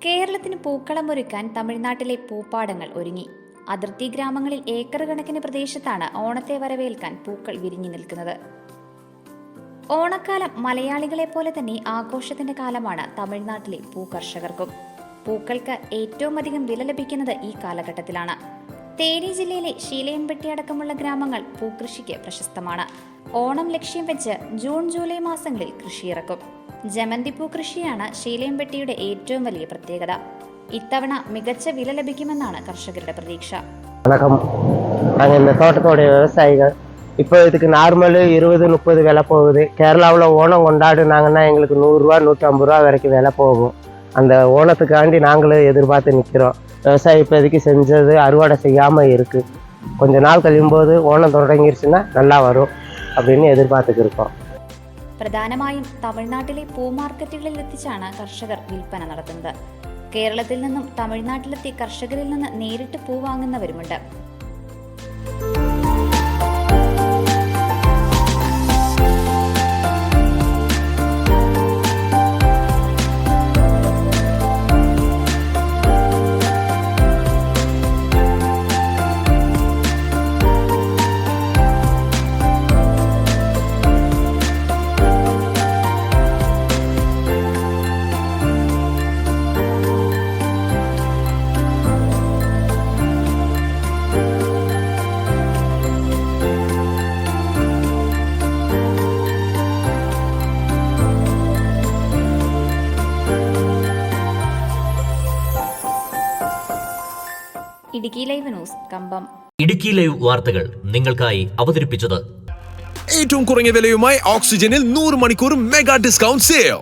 കേരളത്തിന് പൂക്കളമൊരുക്കാൻ തമിഴ്നാട്ടിലെ പൂപ്പാടങ്ങൾ ഒരുങ്ങി. അതിർത്തി ഗ്രാമങ്ങളിൽ ഏക്കർ കണക്കിന് പ്രദേശത്താണ് ഓണത്തെ വരവേൽക്കാൻ പൂക്കൾ വിരിഞ്ഞു നിൽക്കുന്നത്. ഓണക്കാലം മലയാളികളെ പോലെ തന്നെ ആഘോഷത്തിന്റെ കാലമാണ് തമിഴ്നാട്ടിലെ പൂകർഷകർക്കും. പൂക്കൾക്ക് ഏറ്റവും അധികം വില ലഭിക്കുന്നത് ഈ കാലഘട്ടത്തിലാണ്. തേനി ജില്ലയിലെ ശീലയൻപെട്ടി അടക്കമുള്ള ഗ്രാമങ്ങൾ പൂക്കൃഷിക്ക് പ്രശസ്തമാണ്. ഓണം ലക്ഷ്യം വെച്ച് ജൂൺ ജൂലൈ മാസങ്ങളിൽ കൃഷിയിറക്കും. ജമന്തിപ്പൂ കൃഷിയാണ് ശീലയൻപെട്ടിയുടെ ഏറ്റവും വലിയ പ്രത്യേകത. ഇത്തവണ മികച്ച വില ലഭിക്കുമെന്നാണ് കർഷകരുടെ പ്രതീക്ഷ. வணக்கம். நாங்கள் இந்த தோட்டத்தோடைய விவசாயிகள். இப்போ இதுக்கு நார்மலு 20-30 விலை போகுது. கேரளாவில் ஓணம் கொண்டாடுனாங்கன்னா எங்களுக்கு 100 ரூபா 150 ரூபா வரைக்கும் விலை போகும். அந்த ஓணத்துக்காண்டி நாங்களும் எதிர்பார்த்து நிற்கிறோம். விவசாயி இப்போதைக்கு செஞ்சது அறுவடை செய்யாமல் இருக்குது. கொஞ்ச நாள் കഴിയുമ്പോൾ ஓணம் தொடங்கிருச்சுன்னா நல்லா வரும் அப்படின்னு எதிர்பார்த்துக்கு இருக்கோம். പ്രധാനമായും തമിഴ്നാട്ടിലെ പൂ മാർക്കറ്റുകളിൽ എത്തിച്ചാണ് കർഷകർ വിൽപ്പന നടത്തുന്നത്. കേരളത്തിൽ നിന്നും തമിഴ്നാട്ടിലെത്തി കർഷകരിൽ നിന്ന് നേരിട്ട് പൂ വാങ്ങുന്നവരുമുണ്ട്. ഇടുക്കി ലൈവ് ന്യൂസ് കമ്പം. ഇടുക്കി ലൈവ് വാർത്തകൾ നിങ്ങൾക്കായി അവതരിപ്പിച്ചത് ഏറ്റവും കുറഞ്ഞ വിലയുമായി ഓക്സിജനിൽ 100 മണിക്കൂർ മെഗാ ഡിസ്കൗണ്ട് സെയിൽ.